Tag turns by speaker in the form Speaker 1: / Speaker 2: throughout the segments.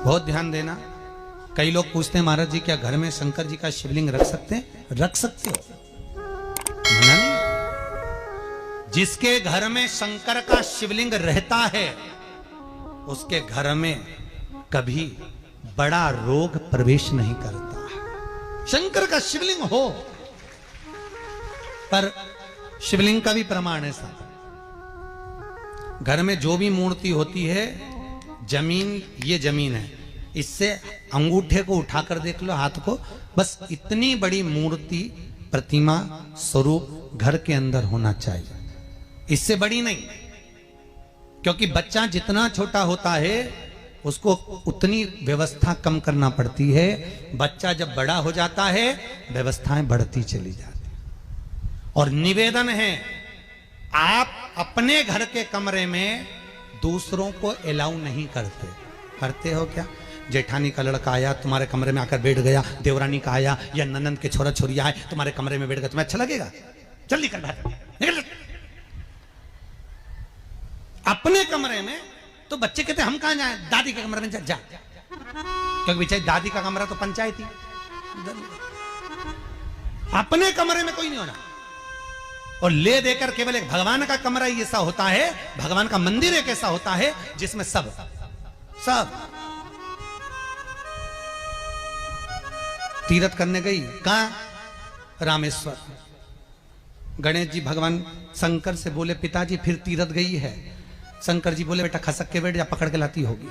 Speaker 1: बहुत ध्यान देना। कई लोग पूछते हैं महाराज जी क्या घर में शंकर जी का शिवलिंग रख सकते हैं? रख सकते हो, मना नहीं। जिसके घर में शंकर का शिवलिंग रहता है उसके घर में कभी बड़ा रोग प्रवेश नहीं करता। शंकर का शिवलिंग हो, पर शिवलिंग का भी प्रमाण है साहब। घर में जो भी मूर्ति होती है, जमीन, ये जमीन है, इससे अंगूठे को उठाकर देख लो, हाथ को, बस इतनी बड़ी मूर्ति, प्रतिमा, स्वरूप घर के अंदर होना चाहिए, इससे बड़ी नहीं। क्योंकि बच्चा जितना छोटा होता है उसको उतनी व्यवस्था कम करना पड़ती है। बच्चा जब बड़ा हो जाता है व्यवस्थाएं बढ़ती चली जाती। और निवेदन है, आप अपने घर के कमरे में दूसरों को अलाउ नहीं करते। करते हो क्या? जेठानी का लड़का आया तुम्हारे कमरे में आकर बैठ गया, देवरानी का आया या ननंद के छोरा छोरिया आए तुम्हारे कमरे में बैठ गया, तुम्हें अच्छा लगेगा? जल्दी कर निकल। अपने कमरे में तो बच्चे कहते हम कहां जाएं? दादी के कमरे में जा। क्योंकि बेचारी दादी का कमरा तो पंचायती। अपने कमरे में कोई नहीं होना। और ले देकर केवल एक भगवान का कमरा ही ऐसा होता है, भगवान का मंदिर एक ऐसा होता है जिसमें सब तीर्थ करने गई। कहां? रामेश्वर। गणेश जी भगवान शंकर से बोले पिताजी फिर तीर्थ गई है। शंकर जी बोले बेटा खसक के बैठ जा, पकड़ के लाती होगी।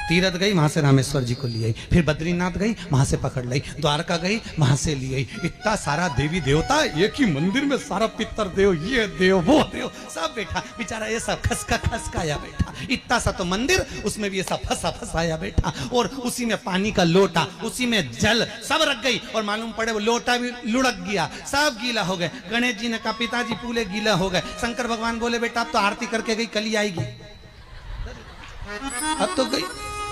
Speaker 1: तीरथ गई, वहां से रामेश्वर जी को ले आई। फिर बद्रीनाथ गई, वहां से पकड़ लाई। द्वारका गई, वहां से ले आई। इतना सारा देवी देवता एक ही मंदिर में, सारा पितर देव, ये देव वो देव सब बैठा। बेचारा ये सब खसकाया बैठा। इतना सा तो मंदिर, उसमें भी ऐसा फंसाया बैठा। और उसी में पानी का लोटा, उसी में जल सब रख गई। और मालूम पड़े वो लोटा भी लुढ़क गया, सब गीला हो गए। गणेश जी ने कहा पिताजी पूरे गीला हो गए। शंकर भगवान बोले बेटा अब तो आरती करके गई, कल ही आएगी। अब तो गई।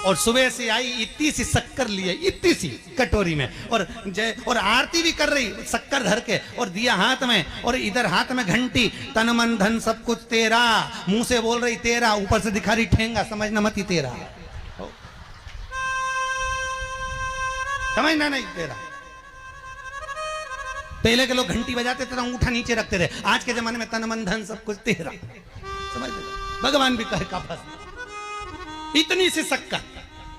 Speaker 1: और सुबह से आई, इतनी सी शक्कर लिए, इतनी सी कटोरी में, और आरती भी कर रही शक्कर धर के, और दिया हाथ में, और इधर हाथ में घंटी, तन मन धन सब कुछ तेरा। मुंह से बोल रही तेरा, ऊपर से दिखा रही ठेंगा, समझना मत ही तेरा, समझना नहीं तेरा। पहले के लोग घंटी बजाते थे तो अंगूठा नीचे रखते थे। आज के जमाने में तन मन धन सब कुछ तेरा, समझ भगवान भी कहे का फंस। इतनी सी शक्कर,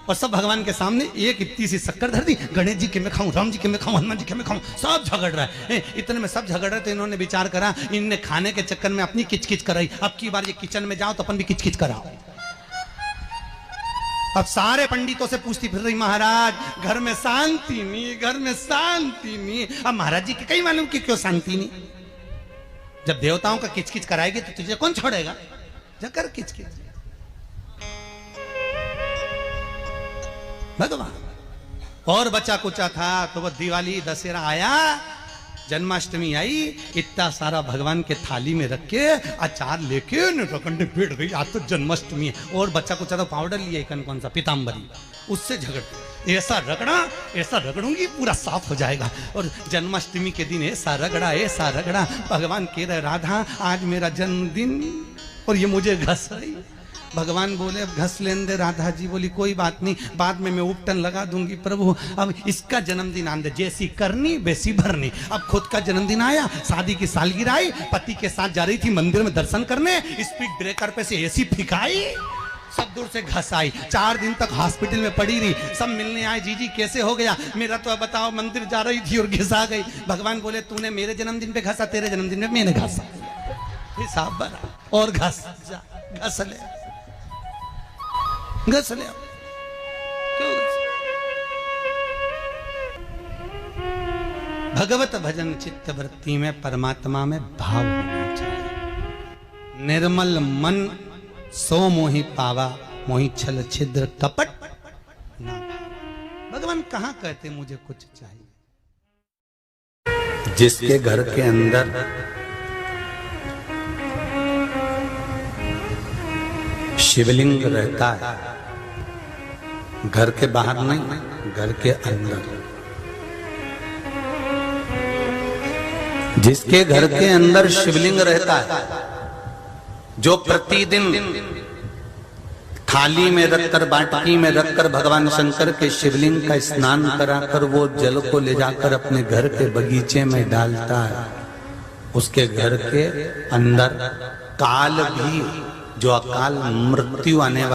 Speaker 1: और सब भगवान के सामने एक इतनी सी शक्कर धर दी। गणेश जी के मैं खाऊं, राम जी के मैं खाऊं, हनुमान जी के मैं खाऊं, सब झगड़ रहा है। इतने में सब झगड़ रहे तो इन्होंने विचार करा, इनने खाने के चक्कर में अपनी किचकिच कराई। अब की बार ये किचन में जाओ तो अपन भी किचकिच कराओ। अब सारे पंडितों से पूछती फिर रही महाराज घर में शांति नहीं, घर में शांति नहीं। अब महाराज जी के कहीं मालूम कि क्यों शांति नहीं। जब देवताओं का किचकिच कराएगी तो तुझे कौन छोड़ेगा? जाकर किचकिच। भगवान और बचा कुचा था तो वो दिवाली दशहरा आया, जन्माष्टमी आई, इतना सारा भगवान के थाली में रख के अचार लेके रखंडे बैठ गई। आज तो जन्माष्टमी है। और बच्चा कुचा तो पाउडर लिया कौन सा पीताम्बरी, उससे झगड़, ऐसा रगड़ूंगी पूरा साफ हो जाएगा। और जन्माष्टमी के दिन ऐसा रगड़ा भगवान कह रहे राधा आज मेरा जन्मदिन और ये मुझे घस रही। भगवान बोले अब घस लेने दे। राधा जी बोली कोई बात नहीं, बाद में मैं उपटन लगा दूंगी प्रभु, अब इसका जन्मदिन आने दे, जैसी करनी वैसी भरनी। अब खुद का जन्मदिन आया, शादी की सालगिरह आई, पति के साथ जा रही थी मंदिर में दर्शन करने, स्पीड ब्रेकर पे से ऐसी फिकाई, सब दूर से घस आई। 4 दिन तक हॉस्पिटल में पड़ी रही। सब मिलने आए, जीजी कैसे हो गया? मेरा तो बताओ मंदिर जा रही थी और घिसा गई। भगवान बोले तूने मेरे जन्मदिन पे घसा, तेरे जन्मदिन में मैंने घसा, हिसाब बना। और घस ले क्यों? भगवत भजन चित्त वृत्ति में परमात्मा में भाव होना चाहिए। निर्मल मन सो मोहि पावा, मोहि छल छिद्र कपट ना। भगवान कहां कहते मुझे कुछ चाहिए? जिसके घर के अंदर शिवलिंग रहता है, घर के बाहर नहीं, घर के अंदर। जिसके घर के अंदर शिवलिंग रहता है, जो प्रतिदिन थाली में रखकर, बाटकी में रखकर भगवान शंकर के शिवलिंग का स्नान कराकर वो जल को ले जाकर अपने घर के बगीचे में डालता है। उसके घर के अंदर काल भी, जो अकाल मृत्यु आने